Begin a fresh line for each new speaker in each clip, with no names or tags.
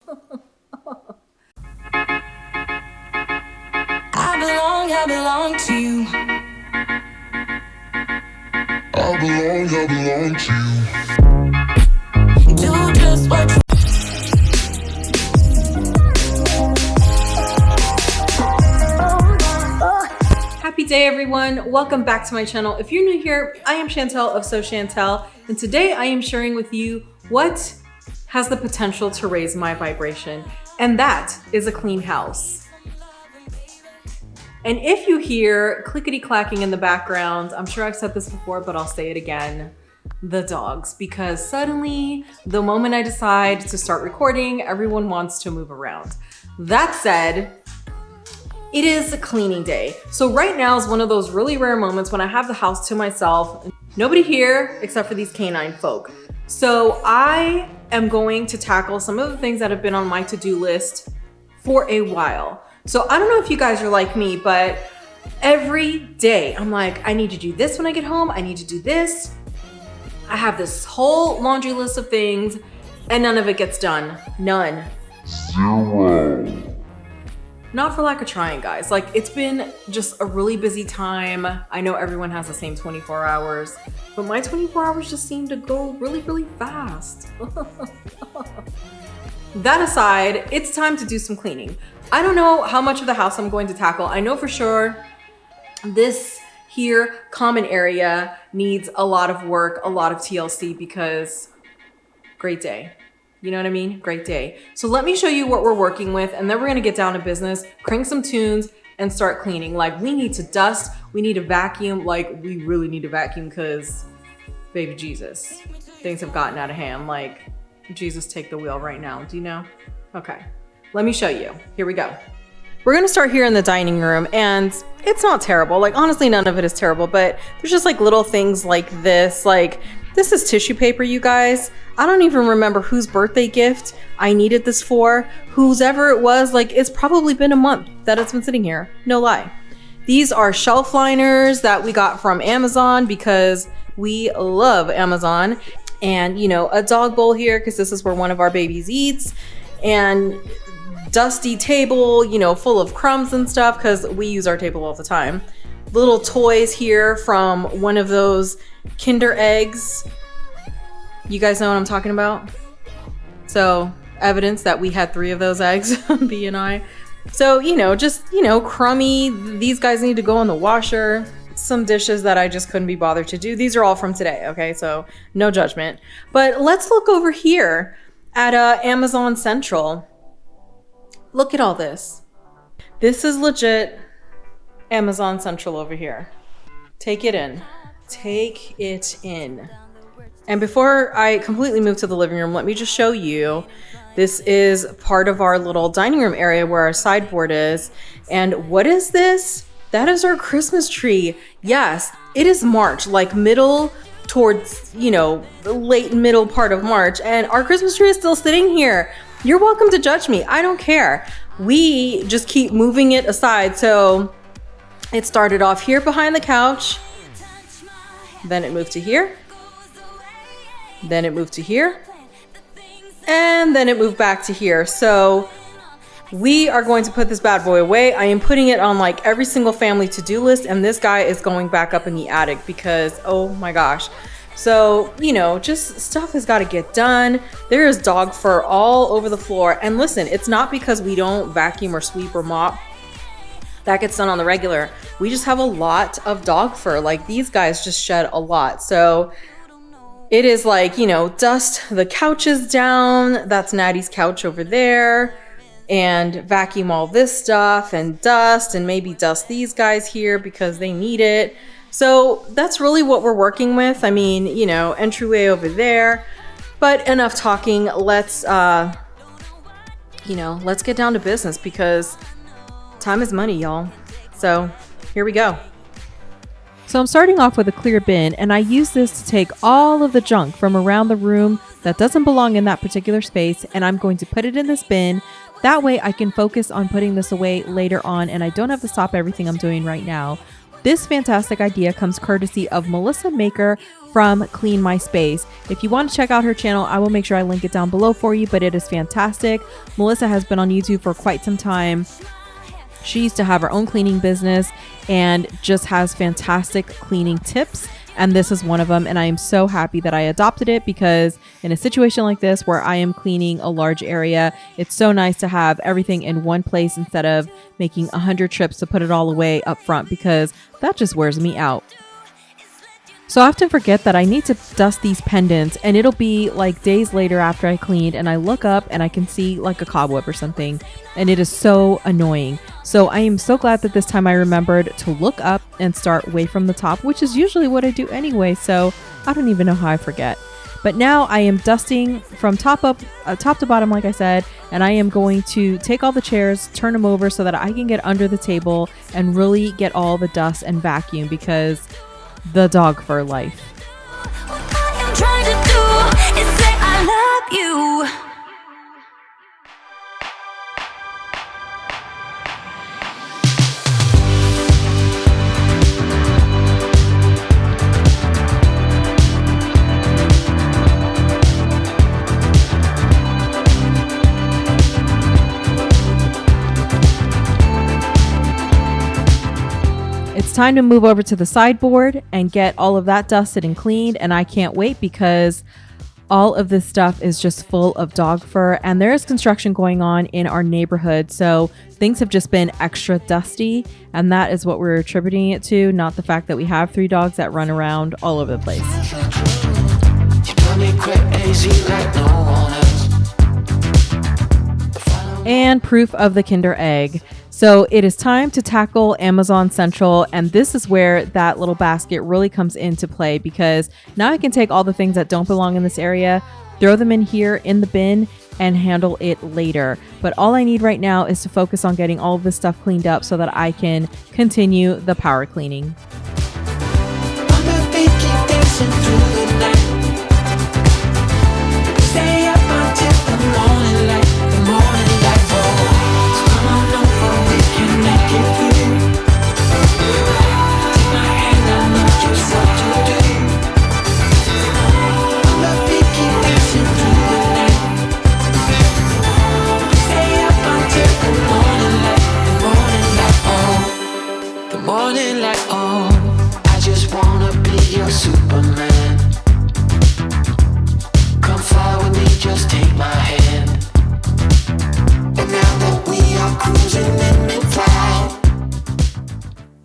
I belong to you. I belong to you. Do just what you
Happy day, everyone. Welcome back to my channel. If you're new here, I am Shantel of So Shantel, and today I am sharing with you what has the potential to raise my vibration, and that is a clean house. And if you hear clickety clacking in the background, I'm sure I've said this before, but I'll say it again, the dogs, because suddenly the moment I decide to start recording, everyone wants to move around. That said, it is a cleaning day. So right now is one of those really rare moments when I have the house to myself, nobody here except for these canine folk. So I am going to tackle some of the things that have been on my to-do list for a while. So I don't know if you guys are like me, but every day I'm like, I need to do this when I get home. I need to do this. I have this whole laundry list of things and none of it gets done. None.
zero.
Not for lack of trying, guys. Like, it's been just a really busy time. I know everyone has the same 24 hours, but my 24 hours just seem to go really, really fast. That aside, it's time to do some cleaning. I don't know how much of the house I'm going to tackle. I know for sure this here common area needs a lot of work, a lot of TLC, because great day. You know what I mean? Great day. So let me show you what we're working with, and then we're gonna get down to business, crank some tunes, and start cleaning. Like, we need to dust, we need to vacuum. Like, we really need to vacuum because, baby Jesus, things have gotten out of hand. Like, Jesus, take the wheel right now. Do you know? Okay, let me show you. Here we go. We're gonna start here in the dining room, and it's not terrible. Like, honestly, none of it is terrible, but there's just like little things like this. Like, this is tissue paper, you guys. I don't even remember whose birthday gift I needed this for. Whoever it was, like, it's probably been a month that it's been sitting here. No lie. These are shelf liners that we got from Amazon because we love Amazon. And, you know, a dog bowl here because this is where one of our babies eats. And dusty table, you know, full of crumbs and stuff because we use our table all the time. Little toys here from one of those Kinder eggs. You guys know what I'm talking about? So, evidence that we had 3 of those eggs, B and I. So, you know, just, you know, crummy. These guys need to go in the washer. Some dishes that I just couldn't be bothered to do. These are all from today, okay? So, no judgment. But let's look over here at Amazon Central. Look at all this. This is legit Amazon Central over here. Take it in. Take it in. And before I completely move to the living room, let me just show you. This is part of our little dining room area where our sideboard is. And what is this? That is our Christmas tree. Yes, it is March, like middle towards, you know, the late middle part of March. And our Christmas tree is still sitting here. You're welcome to judge me. I don't care. We just keep moving it aside. So it started off here behind the couch. Then it moved to here. Then it moved to here. And then it moved back to here. So we are going to put this bad boy away. I am putting it on like every single family to-do list. And this guy is going back up in the attic because, oh my gosh. So, you know, just stuff has got to get done. There is dog fur all over the floor. And listen, it's not because we don't vacuum or sweep or mop. That gets done on the regular. We just have a lot of dog fur. Like, these guys just shed a lot. So it is like, you know, dust the couches down. That's Natty's couch over there. And vacuum all this stuff and dust, and maybe dust these guys here because they need it. So that's really what we're working with. I mean, you know, entryway over there. But enough talking. Let's, you know, let's get down to business because time is money, y'all. So here we go.
So I'm starting off with a clear bin, and I use this to take all of the junk from around the room that doesn't belong in that particular space, and I'm going to put it in this bin. That way I can focus on putting this away later on, and I don't have to stop everything I'm doing right now. This fantastic idea comes courtesy of Melissa Maker from Clean My Space. If you want to check out her channel, I will make sure I link it down below for you, but it is fantastic. Melissa has been on YouTube for quite some time. She used to have her own cleaning business and just has fantastic cleaning tips. And this is one of them. And I am so happy that I adopted it, because in a situation like this where I am cleaning a large area, it's so nice to have everything in one place instead of making 100 trips to put it all away up front, because that just wears me out. So I often forget that I need to dust these pendants, and it'll be like days later after I cleaned and I look up and I can see like a cobweb or something, and it is so annoying. So I am so glad that this time I remembered to look up and start way from the top, which is usually what I do anyway. So I don't even know how I forget. But now I am dusting from top to bottom, like I said, and I am going to take all the chairs, turn them over so that I can get under the table and really get all the dust and vacuum, because the dog fur life.
What I am trying to do is say I love you.
It's time to move over to the sideboard and get all of that dusted and cleaned, and I can't wait because all of this stuff is just full of dog fur, and there is construction going on in our neighborhood, so things have just been extra dusty, and that is what we're attributing it to, not the fact that we have 3 dogs that run around all over the place. And proof of the Kinder Egg. So it is time to tackle Amazon Central, and this is where that little basket really comes into play, because now I can take all the things that don't belong in this area, throw them in here in the bin, and handle it later. But all I need right now is to focus on getting all of this stuff cleaned up so that I can continue the power cleaning.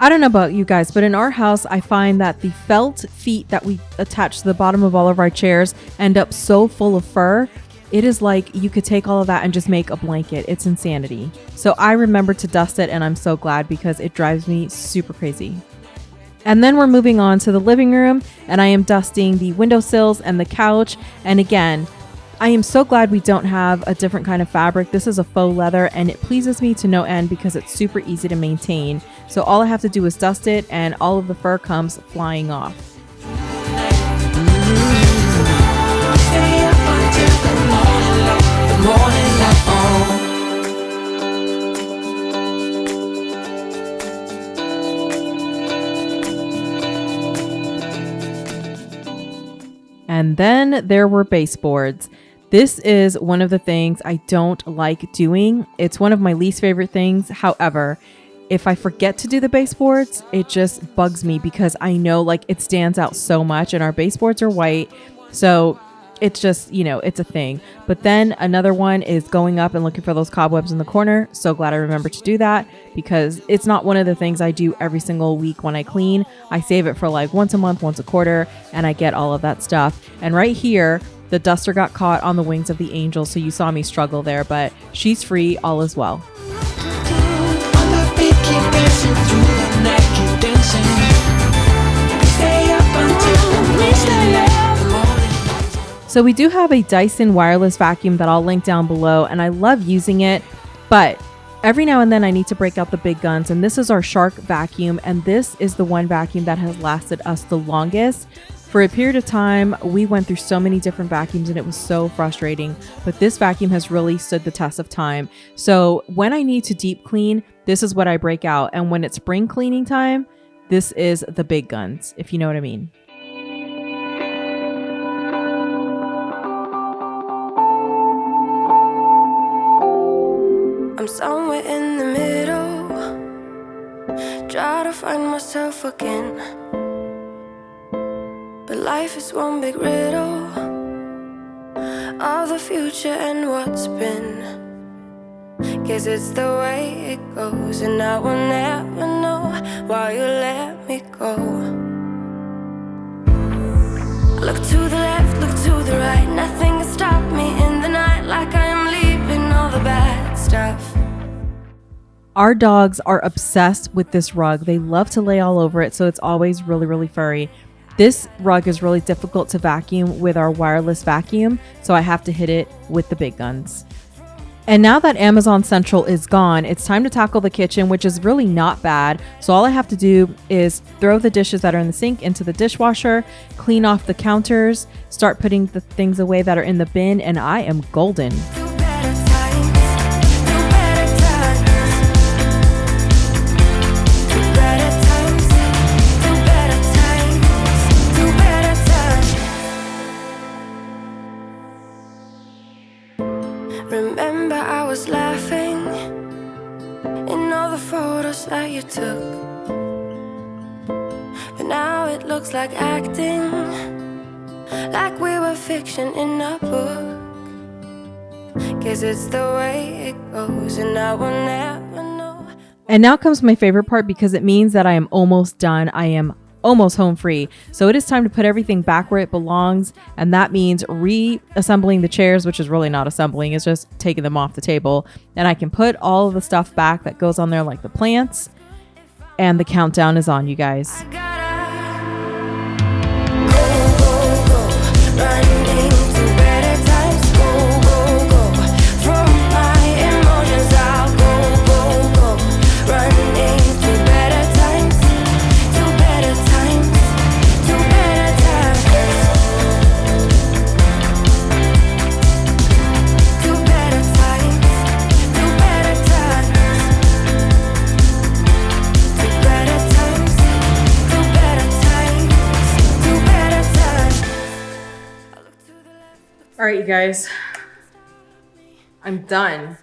I don't know about you guys, but in our house, I find that the felt feet that we attach to the bottom of all of our chairs end up so full of fur. It is like you could take all of that and just make a blanket. It's insanity. So I remember to dust it, and I'm so glad, because it drives me super crazy. And then we're moving on to the living room, and I am dusting the windowsills and the couch. And again, I am so glad we don't have a different kind of fabric. This is a faux leather, and it pleases me to no end because it's super easy to maintain. So all I have to do is dust it, and all of the fur comes flying off. And then there were baseboards. This is one of the things I don't like doing. It's one of my least favorite things. However, if I forget to do the baseboards, it just bugs me, because I know like it stands out so much, and our baseboards are white. So it's just, you know, it's a thing. But then another one is going up and looking for those cobwebs in the corner. So glad I remembered to do that, because it's not one of the things I do every single week when I clean. I save it for like once a month, once a quarter, and I get all of that stuff. And right here, the duster got caught on the wings of the angel. So you saw me struggle there, but she's free, all is well. So we do have a Dyson wireless vacuum that I'll link down below, and I love using it, but every now and then I need to break out the big guns, and this is our Shark vacuum, and this is the one vacuum that has lasted us the longest. For a period of time, we went through so many different vacuums, and it was so frustrating, but this vacuum has really stood the test of time. So when I need to deep clean, this is what I break out, and when it's spring cleaning time, This is the big guns, if you know what I mean.
I'm somewhere in the middle, try to find myself again. But life is one big riddle of the future and what's been. Guess it's the way it goes, and I will never know why you let me go. Look to the left, look to the right, nothing can stop me in the night, like I am leaving all the bad stuff.
Our dogs are obsessed with this rug. They love to lay all over it, so it's always really, really furry. This rug is really difficult to vacuum with our wireless vacuum, so I have to hit it with the big guns. And now that Amazon Central is gone, it's time to tackle the kitchen, which is really not bad. So all I have to do is throw the dishes that are in the sink into the dishwasher, clean off the counters, start putting the things away that are in the bin, and I am golden.
Remember I was laughing in all the photos that you took, but now it looks like acting, like we were fiction in a book. Guess it's the way it goes, and I will never know.
And now comes my favorite part, because it means that I am almost done. I am almost home free. So it is time to put everything back where it belongs. And that means reassembling the chairs, which is really not assembling. It's just taking them off the table. And I can put all of the stuff back that goes on there, like the plants. And the countdown is on, you guys.
I gotta go, running to better times. Go, from my emotions I'll go, running to better times.
All right, you guys, I'm done.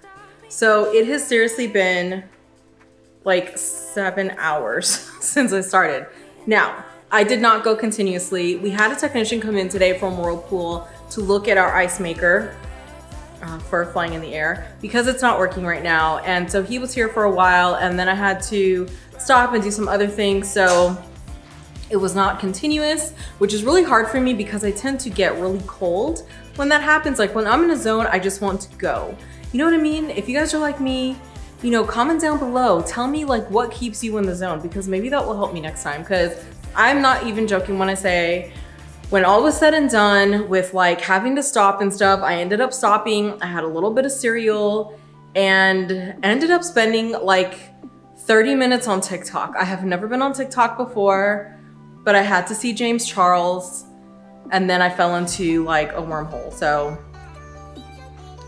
So it has seriously been like 7 hours since I started. Now, I did not go continuously. We had a technician come in today from Whirlpool to look at our ice maker for flying in the air, because it's not working right now. And so he was here for a while, and then I had to stop and do some other things. So it was not continuous, which is really hard for me because I tend to get really cold when that happens. Like when I'm in a zone, I just want to go. You know what I mean? If you guys are like me, you know, comment down below. Tell me like what keeps you in the zone, because maybe that will help me next time. Because I'm not even joking when I say, when all was said and done with like having to stop and stuff, I ended up stopping. I had a little bit of cereal and ended up spending like 30 minutes on TikTok. I have never been on TikTok before, but I had to see James Charles, and then I fell into like a wormhole. So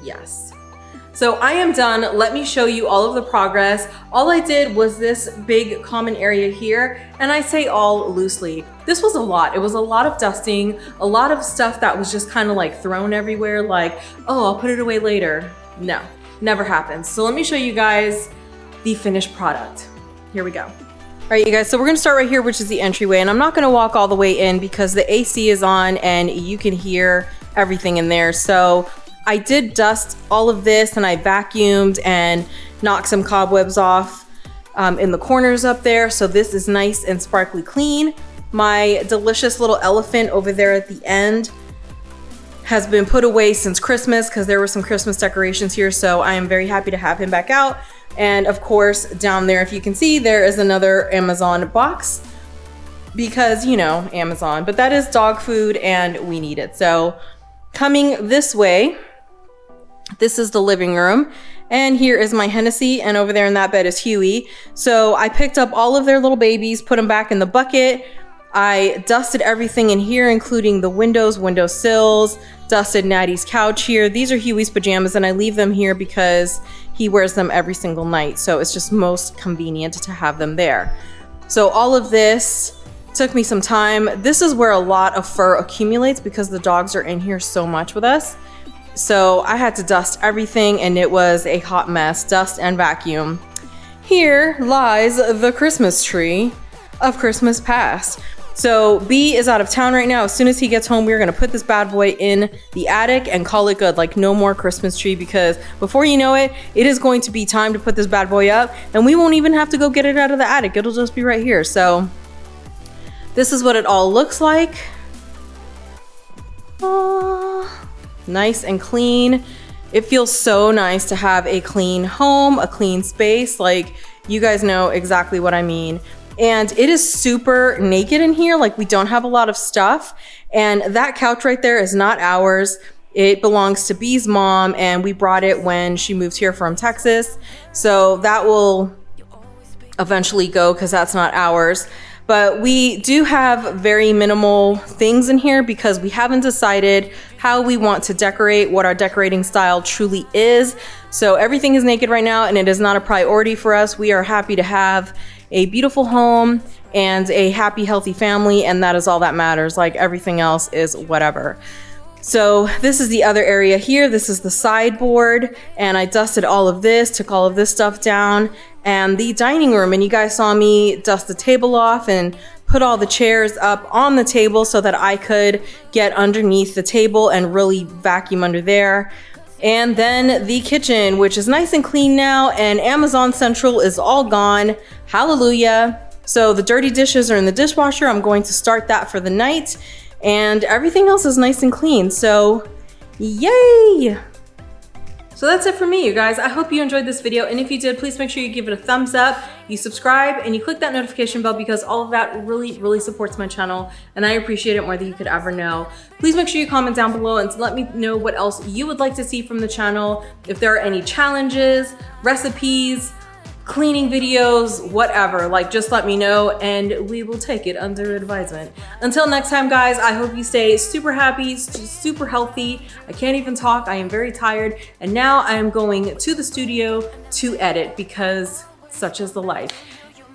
yes. So I am done. Let me show you all of the progress. All I did was this big common area here, and I say all loosely. This was a lot. It was a lot of dusting, a lot of stuff that was just kind of like thrown everywhere, like, oh, I'll put it away later. No, never happens. So let me show you guys the finished product. Here we go. All right, you guys, so we're gonna start right here, which is the entryway, and I'm not gonna walk all the way in because the AC is on and you can hear everything in there. So I did dust all of this, and I vacuumed and knocked some cobwebs off in the corners up there. So this is nice and sparkly clean. My delicious little elephant over there at the end has been put away since Christmas because there were some Christmas decorations here. So I am very happy to have him back out. And of course, down there, if you can see, there is another Amazon box because, you know, Amazon, but that is dog food and we need it. So coming this way, this is the living room, and here is my Hennessy, and over there in that bed is Huey. So I picked up all of their little babies, put them back in the bucket. I dusted everything in here, including the windows, window sills, dusted Natty's couch here. These are Huey's pajamas, and I leave them here because he wears them every single night. So it's just most convenient to have them there. So all of this took me some time. This is where a lot of fur accumulates because the dogs are in here so much with us. So I had to dust everything and it was a hot mess, dust and vacuum. Here lies the Christmas tree of Christmas past. So B is out of town right now. As soon as he gets home, we're gonna put this bad boy in the attic and call it good. Like no more Christmas tree, because before you know it, it is going to be time to put this bad boy up and we won't even have to go get it out of the attic. It'll just be right here. So this is what it all looks like. Nice and clean. It feels so nice to have a clean home, a clean space. Like, you guys know exactly what I mean. And it is super naked in here. Like, we don't have a lot of stuff. And that couch right there is not ours. It belongs to B's mom, and we brought it when she moved here from Texas. So that will eventually go because that's not ours. But we do have very minimal things in here because we haven't decided how we want to decorate, what our decorating style truly is. So everything is naked right now and it is not a priority for us. We are happy to have a beautiful home and a happy, healthy family, and that is all that matters. Like, everything else is whatever. So this is the other area here. This is the sideboard, and I dusted all of this, took all of this stuff down, and the dining room. And you guys saw me dust the table off and put all the chairs up on the table so that I could get underneath the table and really vacuum under there. And then the kitchen, which is nice and clean now, and Amazon Central is all gone. Hallelujah. So the dirty dishes are in the dishwasher. I'm going to start that for the night. And everything else is nice and clean. So yay! So that's it for me, you guys. I hope you enjoyed this video. And if you did, please make sure you give it a thumbs up, you subscribe, and you click that notification bell, because all of that really, really supports my channel. And I appreciate it more than you could ever know. Please make sure you comment down below and let me know what else you would like to see from the channel. If there are any challenges, recipes, cleaning videos, whatever, like, just let me know and we will take it under advisement. Until next time, guys, I hope you stay super happy, super healthy. I can't even talk, I am very tired, and now I am going to the studio to edit because such is the life.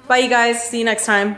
Bye, you guys, see you next time.